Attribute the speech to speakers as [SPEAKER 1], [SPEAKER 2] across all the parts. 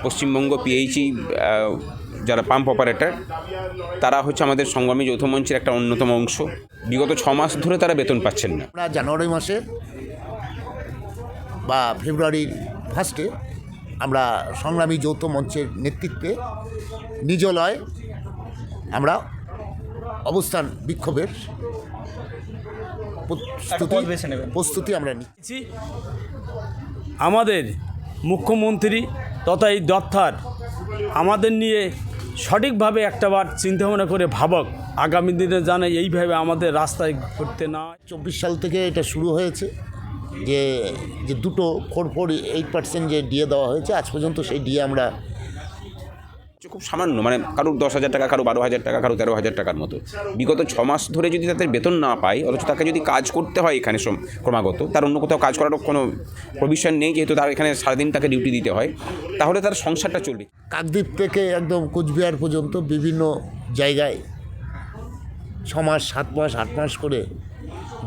[SPEAKER 1] Paschimbanga PHE যারা pump operator তারা হচ্ছে আমাদের সংগ্রামী যৌথ মঞ্চের একটা অন্যতম অংশ। বিগত 6 মাস ধরে তারা বেতন পাচ্ছেন না।
[SPEAKER 2] আমরা জানুয়ারি মাসে বা ফেব্রুয়ারির ফার্স্টে আমরা সংগ্রামী যৌথ মঞ্চের নেতৃত্বে নিজলয় আমরা অবস্থান বিক্ষোভের প্রস্তুতি আমরা নিচ্ছি।
[SPEAKER 3] আমাদের মুখ্যমন্ত্রী তথা এই দপ্তর আমাদের নিয়ে সঠিকভাবে একটাবার চিন্তাভাবনা করে ভাবক, আগামী দিনে জানে এইভাবে আমাদের রাস্তায় ঘুরতে না।
[SPEAKER 2] 24 সাল থেকে এটা শুরু হয়েছে যে দুটো 4.8% যে ডিএ দেওয়া হয়েছে, আজ পর্যন্ত সেই ডিএ আমরা
[SPEAKER 1] খুব সামান্য, মানে কারোর 10,000 টাকা, কারো 12,000 টাকা, কারো 13,000 টাকার মতো। বিগত 6 মাস ধরে যদি তাদের বেতন না পায়, অথচ তাকে যদি কাজ করতে হয় এখানে ক্রমাগত, তার অন্য কোথাও কাজ করারও কোনো প্রভিশন নেই, যেহেতু তার এখানে সারাদিন তাকে ডিউটি দিতে হয়, তাহলে তার সংসারটা চলবে।
[SPEAKER 2] কাকদ্বীপ থেকে একদম কোচবিহার পর্যন্ত বিভিন্ন জায়গায় 6 মাস 7 মাস 8 মাস করে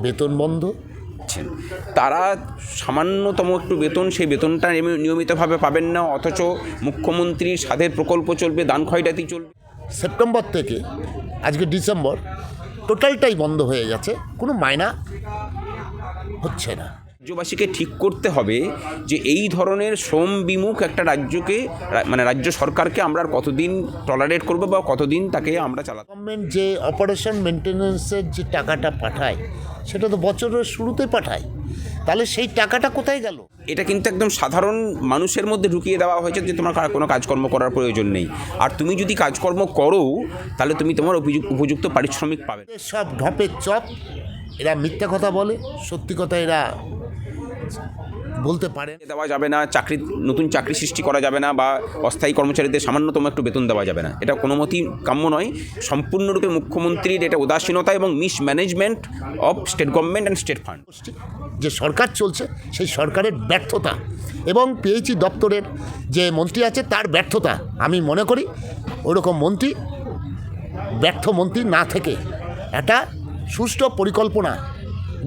[SPEAKER 2] বেতন বন্ধ।
[SPEAKER 1] তারা সামান্যতম একটু বেতন, সেই বেতনটা নিয়মিতভাবে পাবেন না, অথচ মুখ্যমন্ত্রীর স্বাদের প্রকল্প চলবে, দান খয়রাতি চলবে।
[SPEAKER 2] সেপ্টেম্বর থেকে আজকে ডিসেম্বর টোটালটাই বন্ধ হয়ে গেছে, কোনো মাইনা হচ্ছে না।
[SPEAKER 1] রাজ্যবাসীকে ঠিক করতে হবে যে এই ধরনের শ্রম বিমুখ একটা রাজ্যকে, মানে রাজ্য সরকারকে আমরা আর কতদিন টলারেট করবো বা কতদিন তাকে আমরা চালাবো।
[SPEAKER 2] গভর্নমেন্ট যে অপারেশন মেনটেন্যান্সের যে টাকাটা পাঠায় সেটা তো বছরের শুরুতে পাঠায়, তাহলে সেই টাকাটা কোথায় গেল?
[SPEAKER 1] এটা কিন্তু একদম সাধারণ মানুষের মধ্যে ঢুকিয়ে দেওয়া হয়েছে যে তোমার কোনো কাজকর্ম করার প্রয়োজন নেই, আর তুমি যদি কাজকর্ম করো তাহলে তুমি তোমার উপযুক্ত পারিশ্রমিক পাবে।
[SPEAKER 2] সব ঢপের চপ, এরা মিথ্যা কথা বলে, সত্যি কথা এরা বলতে পারে।
[SPEAKER 1] দেওয়া যাবে না, নতুন চাকরি সৃষ্টি করা যাবে না, বা অস্থায়ী কর্মচারীদের সামান্যতম একটু বেতন দেওয়া যাবে না, এটা কোনো মতেই কাম্য নয়। সম্পূর্ণরূপে মুখ্যমন্ত্রীর এটা উদাসীনতা এবং mismanagement of state government and state fund.
[SPEAKER 2] যে সরকার চলছে সেই সরকারের ব্যর্থতা এবং পিএইচই দপ্তরের যে মন্ত্রী আছে তার ব্যর্থতা। আমি মনে করি ওইরকম ব্যর্থ মন্ত্রী না থেকে একটা সুষ্ঠু পরিকল্পনা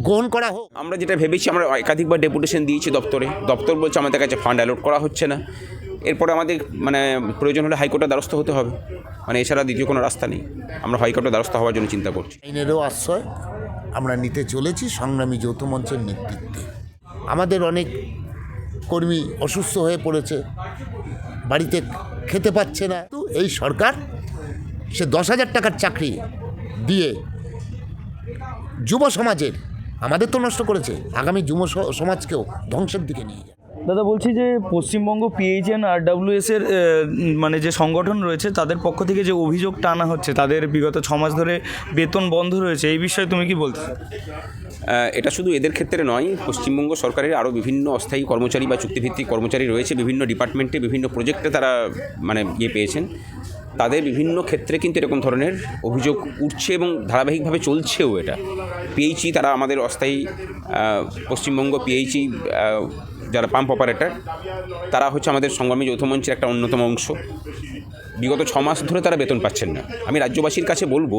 [SPEAKER 2] গ্রহণ করা হোক।
[SPEAKER 1] আমরা যেটা ভেবেছি, আমরা একাধিকবার ডেপুটেশন দিয়েছি দপ্তর বলছে আমাদের কাছে ফান্ড অ্যালট করা হচ্ছে না। এরপরে আমাদের প্রয়োজন হলে হাইকোর্টের দ্বারস্থ হতে হবে, এছাড়া দ্বিতীয় কোনো রাস্তা নেই। আমরা হাইকোর্টের দ্বারস্থ হওয়ার জন্য চিন্তা করছি।
[SPEAKER 2] আইনেরও আশ্রয় আমরা নিতে চলেছি সংগ্রামী যৌথ মঞ্চের নেতৃত্বে। আমাদের অনেক কর্মী অসুস্থ হয়ে পড়েছে, বাড়িতে খেতে পাচ্ছে না। তো এই সরকার সে 10,000 টাকার চাকরি দিয়ে যুব সমাজের আমাদের তো নষ্ট করেছে, আগামী যুব সমাজকেও ধ্বংসের দিকে নিয়ে যায়।
[SPEAKER 3] দাদা, বলছি যে পশ্চিমবঙ্গ পিএইচ অ্যান্ড আরডব্লিউএস এর যে সংগঠন রয়েছে তাদের পক্ষ থেকে যে অভিযোগ টানা হচ্ছে তাদের বিগত 6 মাস ধরে বেতন বন্ধ রয়েছে, এই বিষয়ে তুমি কি বলতে?
[SPEAKER 1] এটা শুধু এদের ক্ষেত্রে নয়, পশ্চিমবঙ্গ সরকারের আরও বিভিন্ন অস্থায়ী কর্মচারী বা চুক্তিভিত্তিক কর্মচারী রয়েছে, বিভিন্ন ডিপার্টমেন্টে বিভিন্ন প্রজেক্টে তারা পেয়েছেন। তাদের বিভিন্ন ক্ষেত্রে কিন্তু এরকম ধরনের অভিযোগ উঠছে এবং ধারাবাহিকভাবে চলছেও। এটা পিএইচই, তারা আমাদের অস্থায়ী পশ্চিমবঙ্গ পিএইচই যারা পাম্প অপারেটর তারা হচ্ছে আমাদের সংগ্রামী যৌথ মঞ্চের একটা অন্যতম অংশ। বিগত 6 মাস ধরে তারা বেতন পাচ্ছেন না। আমি রাজ্যবাসীর কাছে বলবো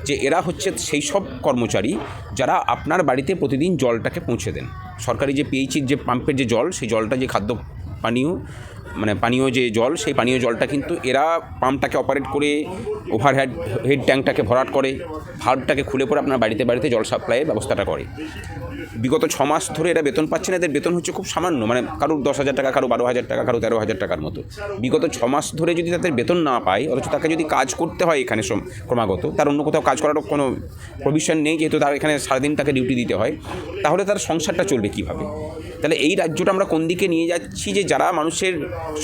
[SPEAKER 1] যে এরা হচ্ছে সেই সব কর্মচারী যারা আপনার বাড়িতে প্রতিদিন জলটাকে পৌঁছে দেন। সরকারি যে পিএইচির যে পাম্পের যে জল, সেই জলটা যে খাদ্য পানীয় যে জল, সেই পানীয় জলটা কিন্তু এরা পাম্পটাকে অপারেট করে হেড ট্যাঙ্কটাকে ভরাট করে, ভাল্বটাকে খুলে পরে আপনার বাড়িতে জল সাপ্লাইয়ের ব্যবস্থাটা করে। বিগত 6 মাস ধরে এরা বেতন পাচ্ছেন। এদের বেতন হচ্ছে খুব সামান্য, কারোর 10,000 টাকা, কারো 12,000 টাকা, কারো 13,000 টাকার মতো। বিগত 6 মাস ধরে যদি তাদের বেতন না পায়, অথচ তাকে যদি কাজ করতে হয় এখানে ক্রমাগত, তার অন্য কোথাও কাজ করারও কোনো প্রভিশন নেই, যেহেতু তার এখানে সারাদিন তাকে ডিউটি দিতে হয়, তাহলে তার সংসারটা চলবে কীভাবে? তাহলে এই রাজ্যটা আমরা কোন দিকে নিয়ে যাচ্ছি? যে যারা মানুষের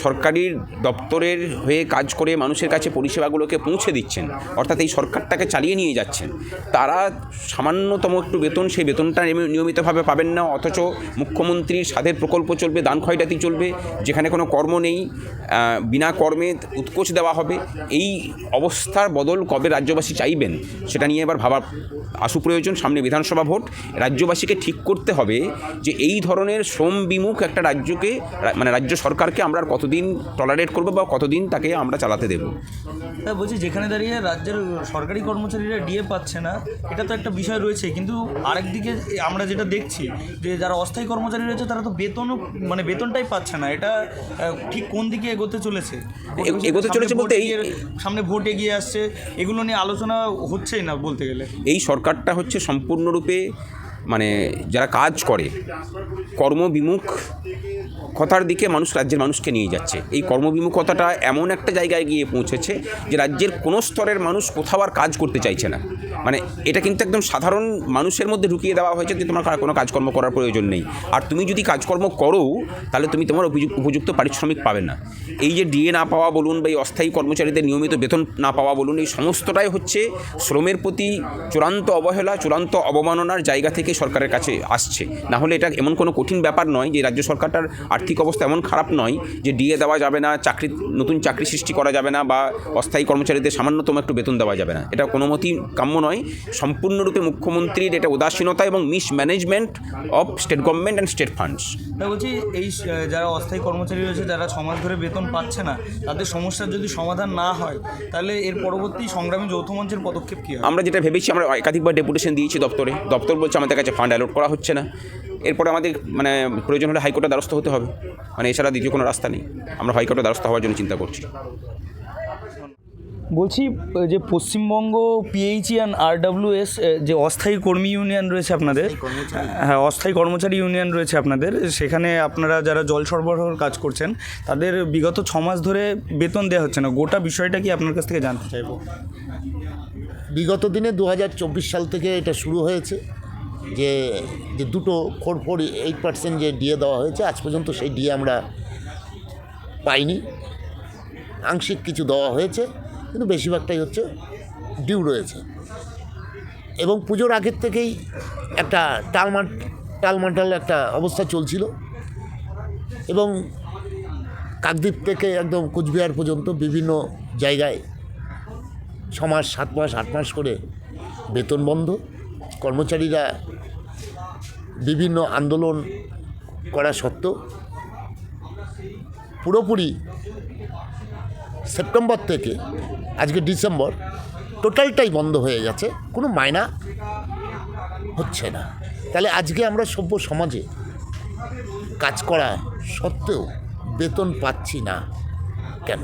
[SPEAKER 1] সরকারি দপ্তরের হয়ে কাজ করে মানুষের কাছে পরিষেবাগুলোকে পৌঁছে দিচ্ছেন, অর্থাৎ এই সরকারটাকে চালিয়ে নিয়ে যাচ্ছেন, তারা সামান্যতম একটু বেতন, সেই বেতনটা নিয়মিতভাবে পাবেন না, অথচ মুখ্যমন্ত্রীর স্বাদের প্রকল্প চলবে, দান খয়রাতি চলবে, যেখানে কোনো কর্ম নেই, বিনা কর্মে উৎকোচ দেওয়া হবে। এই অবস্থার বদল কবে রাজ্যবাসী চাইবেন সেটা নিয়ে এবার ভাবা আশু প্রয়োজন। সামনে বিধানসভা ভোট, রাজ্যবাসীকে ঠিক করতে হবে যে এই ধরনের শ্রম বিমুখ একটা রাজ্যকে, রাজ্য সরকারকে আমরা আর কতদিন টলারেট করবো বা কতদিন তাকে আমরা চালাতে দেবো।
[SPEAKER 4] হ্যাঁ, বলছি যেখানে দাঁড়িয়ে রাজ্যের সরকারি কর্মচারীরা ডিএ পাচ্ছে না, এটা তো একটা বিষয় রয়েছে, কিন্তু আরেকদিকে আমরা যেটা দেখছি যে যারা অস্থায়ী কর্মচারী রয়েছে তারা তো বেতনটাই পাচ্ছে না। এটা ঠিক কোন দিকে এগোতে চলেছে?
[SPEAKER 1] এগোতে চলেছে বলতে
[SPEAKER 4] সামনে ভোট এগিয়ে আসছে, এগুলো নিয়ে আলোচনা হচ্ছেই না বলতে গেলে।
[SPEAKER 1] এই সরকারটা হচ্ছে সম্পূর্ণরূপে যারা কাজ করে কর্মবিমুখতার দিকে রাজ্যের মানুষকে নিয়ে যাচ্ছে। এই কর্মবিমুখতাটা এমন একটা জায়গায় গিয়ে পৌঁছেছে যে রাজ্যের কোনো স্তরের মানুষ কোথাও আর কাজ করতে চাইছে না। এটা কিন্তু একদম সাধারণ মানুষের মধ্যে ঢুকিয়ে দেওয়া হয়েছে যে তোমার কোনো কাজকর্ম করার প্রয়োজন নেই, আর তুমি যদি কাজকর্ম করো তাহলে তুমি তোমার উপযুক্ত পারিশ্রমিক পাবে না। এই যে ডিএ না পাওয়া বলুন বা এই অস্থায়ী কর্মচারীদের নিয়মিত বেতন না পাওয়া বলুন, এই সমস্তটাই হচ্ছে শ্রমের প্রতি চূড়ান্ত অবহেলা, চূড়ান্ত অবমাননার জায়গা থেকে সরকারের কাছে আসছে। না হলে এটা এমন কোনো কঠিন ব্যাপার নয় যে রাজ্য সরকারটার আর্থিক অবস্থা এমন খারাপ নয় যে ডিএ দেওয়া যাবে না, নতুন চাকরি সৃষ্টি করা যাবে না, বা অস্থায়ী কর্মচারীদের সামান্যতম একটু বেতন দেওয়া যাবে না। এটা কোনো মতেই কাম্য নয়। সম্পূর্ণরূপে মুখ্যমন্ত্রীর এটা উদাসীনতা এবং mismanagement of state government and state funds.
[SPEAKER 4] তাই বলছি, এই যারা অস্থায়ী কর্মচারী রয়েছে, যারা 6 মাস ধরে বেতন পাচ্ছে না, তাদের সমস্যার যদি সমাধান না হয় তাহলে এর পরবর্তী সংগ্রামী যৌথ মঞ্চের পদক্ষেপ কী হবে?
[SPEAKER 1] আমরা যেটা ভেবেছি, আমরা একাধিকবার ডেপুটেশন দিয়েছি দপ্তর বলছে আমাদের কাছে ফান্ড অ্যালোট করা হচ্ছে না। এরপরে আমাদের প্রয়োজন হলে হাইকোর্টের দ্বারস্থ হতে হবে, এছাড়া দ্বিতীয় কোনো রাস্তা নেই। আমরা হাইকোর্টের দ্বারস্থ হওয়ার জন্য চিন্তা করছি।
[SPEAKER 4] বলছি যে পশ্চিমবঙ্গ পিএইচই অ্যান্ড আরডব্লিউএস যে অস্থায়ী কর্মী ইউনিয়ন রয়েছে আপনাদের, হ্যাঁ অস্থায়ী কর্মচারী ইউনিয়ন রয়েছে আপনাদের, সেখানে আপনারা যারা জল সরবরাহের কাজ করছেন তাদের বিগত 6 মাস ধরে বেতন দেওয়া হচ্ছে না। গোটা বিষয়টা কি আপনার কাছ থেকে জানতে চাইব।
[SPEAKER 2] বিগত দিনে 2024 সাল থেকে এটা শুরু হয়েছে যে দুটো 4.8% যে ডিএ দেওয়া হয়েছে, আজ পর্যন্ত সেই ডিএ আমরা পাইনি। আংশিক কিছু দেওয়া হয়েছে, কিন্তু বেশিরভাগটাই হচ্ছে ডিউ রয়েছে। এবং পুজোর আগের থেকেই একটা টালমাটাল একটা অবস্থা চলছিল, এবং কাকদ্বীপ থেকে একদম কোচবিহার পর্যন্ত বিভিন্ন জায়গায় 6 মাস 7 মাস 8 মাস করে বেতন বন্ধ। কর্মচারীরা বিভিন্ন আন্দোলন করা সত্ত্বেও পুরোপুরি সেপ্টেম্বর থেকে আজকে ডিসেম্বর টোটালটাই বন্ধ হয়ে গেছে, কোনো মাইনা হচ্ছে না। তাহলে আজকে আমরা সভ্য সমাজে কাজ করা সত্ত্বেও বেতন পাচ্ছি না কেন?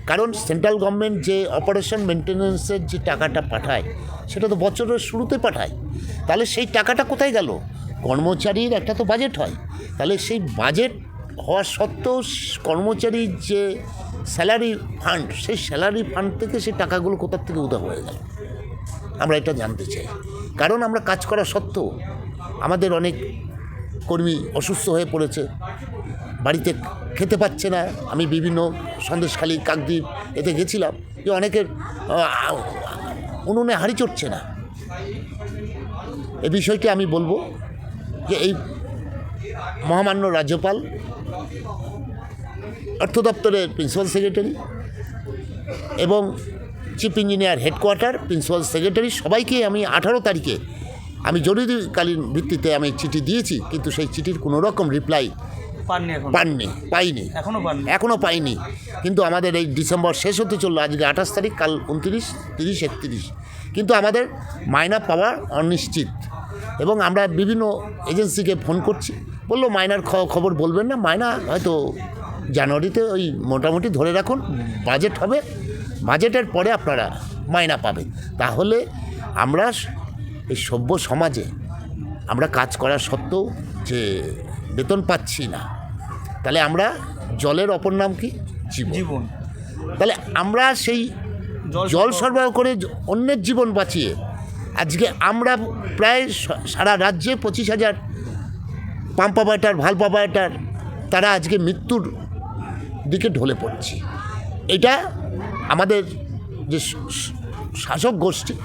[SPEAKER 2] কারণ সেন্ট্রাল গভর্নমেন্ট যে অপারেশন মেনটেন্যান্সের যে টাকাটা পাঠায়, সেটা তো বছরের শুরুতে পাঠায়। তাহলে সেই টাকাটা কোথায় গেল? কর্মচারীর একটা তো বাজেট হয়, তাহলে সেই বাজেট হওয়া সত্ত্বেও কর্মচারীর যে স্যালারি ফান্ড, সেই স্যালারি ফান্ড থেকে সেই টাকাগুলো কোথার থেকে উধাও হয়ে গেল, আমরা এটা জানতে চাই। কারণ আমরা কাজ করা সত্ত্বেও আমাদের অনেক কর্মী অসুস্থ হয়ে পড়েছে, বাড়িতে খেতে পাচ্ছে না। আমি বিভিন্ন সন্দেশখালী, কাকদ্বীপ এতে গেছিলাম, যে অনেকের উনুনে হাঁড়ি চড়ছে না। এই বিষয়টি আমি বলবো যে এই মহামান্য রাজ্যপাল, অর্থ দপ্তরের প্রিন্সিপাল সেক্রেটারি এবং chief engineer headquarter, principal secretary, সবাইকে আমি 18 তারিখে আমি জরুরিকালীন ভিত্তিতে আমি চিঠি দিয়েছি, কিন্তু সেই চিঠির কোনো রকম রিপ্লাই এখনও পাইনি। কিন্তু আমাদের এই ডিসেম্বর শেষ হতে চললো, আজকে 28 তারিখ, কাল 29, 30, 31, কিন্তু আমাদের মাইনা পাওয়া অনিশ্চিত। এবং আমরা বিভিন্ন এজেন্সিকে ফোন করছি, বললো মাইনার খবর বলবেন না, মাইনা হয়তো জানুয়ারিতে ওই মোটামুটি ধরে রাখুন, বাজেট হবে, বাজেটের পরে আপনারা মাইনা পাবেন। তাহলে আমরা এই সভ্য সমাজে আমরা কাজ করা সত্ত্বেও যে বেতন পাচ্ছি না, তাহলে আমরা জলের অপর নাম কি? জীবন। তাহলে আমরা সেই জল সরবরাহ করে অন্যের জীবন বাঁচিয়ে আজকে আমরা প্রায় সারা রাজ্যে 25,000 পাম্প অপারেটর, ভাল্ভ অপারেটর, তারা আজকে মৃত্যুর দিকে ঢলে পড়ছে। এটা আমাদের যে শাসক গোষ্ঠী,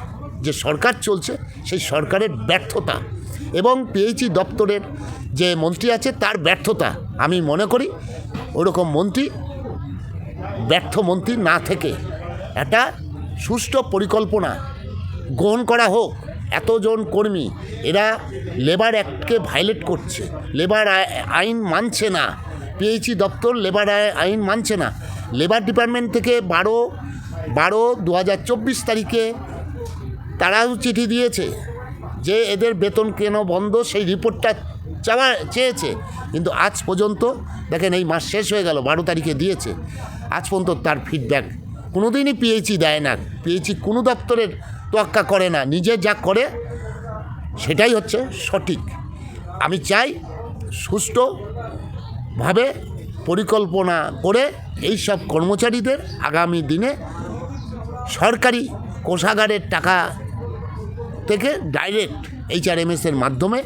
[SPEAKER 2] যে সরকার চলছে, সেই সরকারের ব্যর্থতা এবং পিএইচই দপ্তরের যে মন্ত্রী আছে তার ব্যর্থতা। আমি মনে করি ওরকম ব্যর্থ মন্ত্রী না থেকে একটা সুষ্ঠু পরিকল্পনা গ্রহণ করা হোক। এতজন কর্মী, এরা লেবার অ্যাক্টকে ভায়োলেট করছে, লেবার আইন মানছে না, পিএইচই দপ্তর লেবার আইন মানছে না। লেবার ডিপার্টমেন্ট থেকে 12/2024 তারিখে তারাও চিঠি দিয়েছে যে এদের বেতন কেন বন্ধ, সেই রিপোর্টটা চেয়েছে, কিন্তু আজ পর্যন্ত দেখেন এই মাস শেষ হয়ে গেল, 12 তারিখে দিয়েছে, আজ পর্যন্ত তার ফিডব্যাক কোনো দিনই পিএইচই দেয় না। পিএইচই কোনো দপ্তরের তোয়াক্কা করে না, নিজে যা করে সেটাই হচ্ছে সঠিক। আমি চাই সুষ্ঠুভাবে পরিকল্পনা করে এই সব কর্মচারীদের আগামী দিনে সরকারি কোষাগারের টাকা থেকে ডাইরেক্ট HRMS-এর মাধ্যমে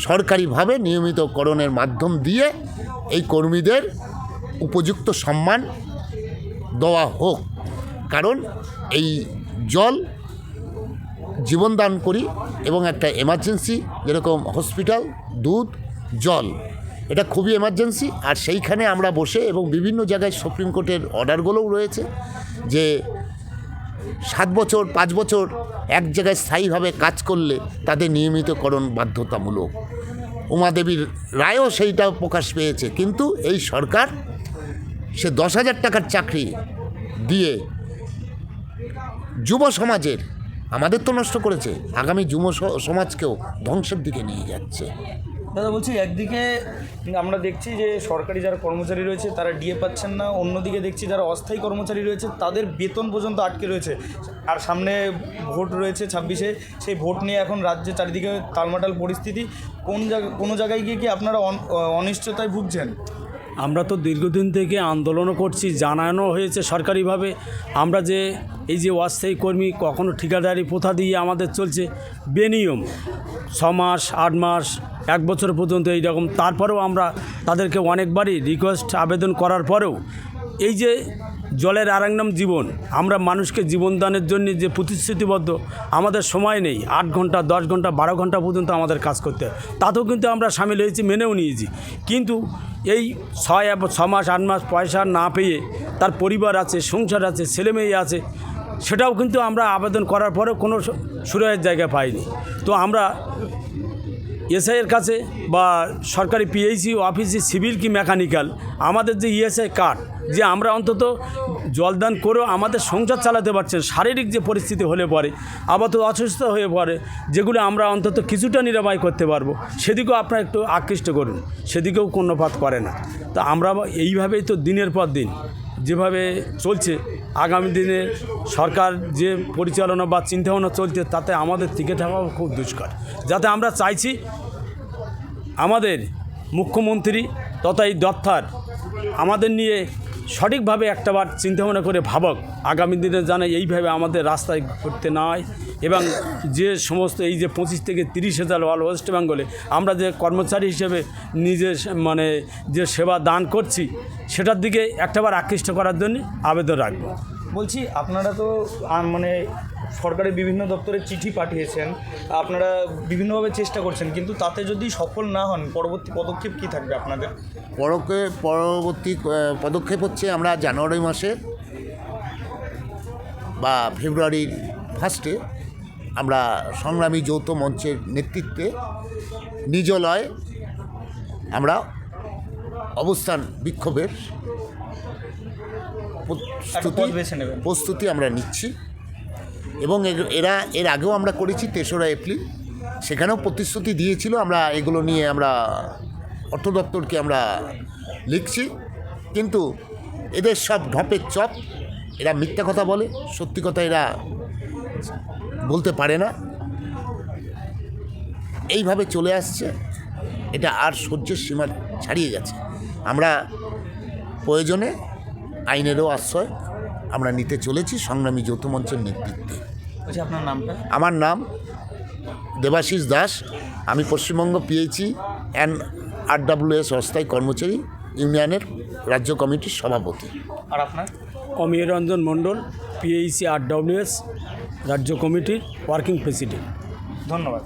[SPEAKER 2] সরকারিভাবে নিয়মিতকরণের মাধ্যম দিয়ে এই কর্মীদের উপযুক্ত সম্মান দেওয়া হোক। কারণ এই জল জীবনদান করি এবং একটা এমার্জেন্সি, যেরকম হসপিটাল, দুধ, জল, এটা খুবই এমার্জেন্সি। আর সেইখানে আমরা বসে এবং বিভিন্ন জায়গায় সুপ্রিম কোর্টের অর্ডারগুলোও রয়েছে যে 7 বছর 5 বছর এক জায়গায় স্থায়ীভাবে কাজ করলে তাদের নিয়মিতকরণ বাধ্যতামূলক। উমাদেবীর রায়ও সেইটা প্রকাশ পেয়েছে, কিন্তু এই সরকার সে 10,000 টাকার চাকরি দিয়ে যুব সমাজের, আমাদের তো নষ্ট করেছে, আগামী যুব সমাজকেও ধ্বংসের দিকে নিয়ে যাচ্ছে।
[SPEAKER 4] দাদা বলছি, একদিকে আমরা দেখছি যে সরকারি যারা কর্মচারী রয়েছে তারা ডিএ পাচ্ছেন না, অন্যদিকে দেখছি যারা অস্থায়ী কর্মচারী রয়েছে তাদের বেতন পর্যন্ত আটকে রয়েছে। আর সামনে ভোট রয়েছে 26-এ, সেই ভোট নিয়ে এখন রাজ্যে চারিদিকে টালমাটাল পরিস্থিতি। কোনো জায়গায় গিয়ে কি আপনারা অনিশ্চয়তায় ভুগছেন?
[SPEAKER 3] আমরা তো দীর্ঘদিন থেকে আন্দোলনও করছি, জানানো হয়েছে সরকারিভাবে আমরা যে এই যে অস্থায়ী কর্মী কখনো ঠিকাদারি প্রথা দিয়ে আমাদের চলছে বেনিয়ম, 6 মাস 8 মাস 1 বছর পর্যন্ত এইরকম। তারপরেও আমরা তাদেরকে অনেকবারই রিকোয়েস্ট আবেদন করার পরেও এই যে জলের আরেক নাম জীবন, আমরা মানুষকে জীবনদানের জন্য যে প্রতিশ্রুতিবদ্ধ, আমাদের সময় নেই 8 ঘন্টা 10 ঘন্টা 12 ঘন্টা পর্যন্ত আমাদের কাজ করতে হয়, তাতেও কিন্তু আমরা সামিল হয়েছি, মেনেও নিয়েছি। কিন্তু এই 6 মাস 8 মাস পয়সা না পেয়ে তার পরিবার আছে, সংসার আছে, ছেলেমেয়ে আছে, সেটাও কিন্তু আমরা আবেদন করার পরেও কোনো সুরাহের জায়গা পাইনি। তো আমরা এসআইয়ের কাছে বা সরকারি পিএইচই অফিসে, সিভিল কি মেকানিক্যাল, আমাদের যে ইএসআই কার্ড, যে আমরা অন্তত জলদান করেও আমাদের সংসার চালাতে পারছেন, শারীরিক যে পরিস্থিতি হলে পরে আবার তো অসুস্থ হয়ে পড়ে, যেগুলো আমরা অন্তত কিছুটা নিরাময় করতে পারবো, সেদিকেও আপনারা একটু আকৃষ্ট করুন, সেদিকেও কর্ণপাত করে না। তো আমরা এইভাবেই তো দিনের পর দিন যেভাবে চলছে, আগামী দিনে সরকার যে পরিচালনা বা চিন্তাভাবনা চলছে তাতে আমাদের টিকে থাকাও খুব দুষ্কর। যাতে আমরা চাইছি আমাদের মুখ্যমন্ত্রী তথা এই দপ্তর আমাদের নিয়ে সঠিকভাবে একটাবার চিন্তাভাবনা করে ভাবক, আগামী দিনে যেন এইভাবে আমাদের রাস্তায় করতে না হয়। এবং যে সমস্ত এই যে 25 থেকে 30,000 অল ওয়েস্ট বেঙ্গলে আমরা যে কর্মচারী হিসেবে নিজের যে সেবা দান করছি, সেটার দিকে একটাবার আকৃষ্ট করার জন্য আবেদন রাখব।
[SPEAKER 4] বলছি, আপনারা তো সরকারের বিভিন্ন দপ্তরে চিঠি পাঠিয়েছেন, আপনারা বিভিন্নভাবে চেষ্টা করছেন, কিন্তু তাতে যদি সফল না হন পরবর্তী পদক্ষেপ কী থাকবে আপনাদের?
[SPEAKER 2] পরবর্তী পদক্ষেপ হচ্ছে আমরা জানুয়ারি মাসে বা ফেব্রুয়ারির 1 আমরা সংগ্রামী যৌথ মঞ্চের নেতৃত্বে নিজলয় আমরা অবস্থান বিক্ষোভের প্রস্তুতি আমরা নিচ্ছি। এবং এর আগেও আমরা করেছি 3রা এপ্রিল, সেখানেও প্রতিশ্রুতি দিয়েছিল। আমরা এগুলো নিয়ে আমরা অর্থ দপ্তরকে আমরা লিখছি, কিন্তু এদের সব ঢপের চপ, এরা মিথ্যা কথা বলে, সত্যি কথা এরা বলতে পারে না, এইভাবে চলে আসছে। এটা আর সহ্যের সীমা ছাড়িয়ে গেছে। আমরা প্রয়োজনে আইনেরও আশ্রয় আমরা নিতে চলেছি সংগ্রামী যৌথ মঞ্চের নেতৃত্বে।
[SPEAKER 4] আচ্ছা, আপনার নামটা?
[SPEAKER 2] আমার নাম দেবাশিস দাস, আমি পশ্চিমবঙ্গ পিএইচই অ্যান্ড RWS অস্থায়ী কর্মচারী ইউনিয়নের রাজ্য কমিটির সভাপতি।
[SPEAKER 4] আর আপনার?
[SPEAKER 3] অমিয় রঞ্জন মণ্ডল, পিএইচই RWS রাজ্য কমিটির ওয়ার্কিং প্রেসিডেন্ট।
[SPEAKER 4] ধন্যবাদ।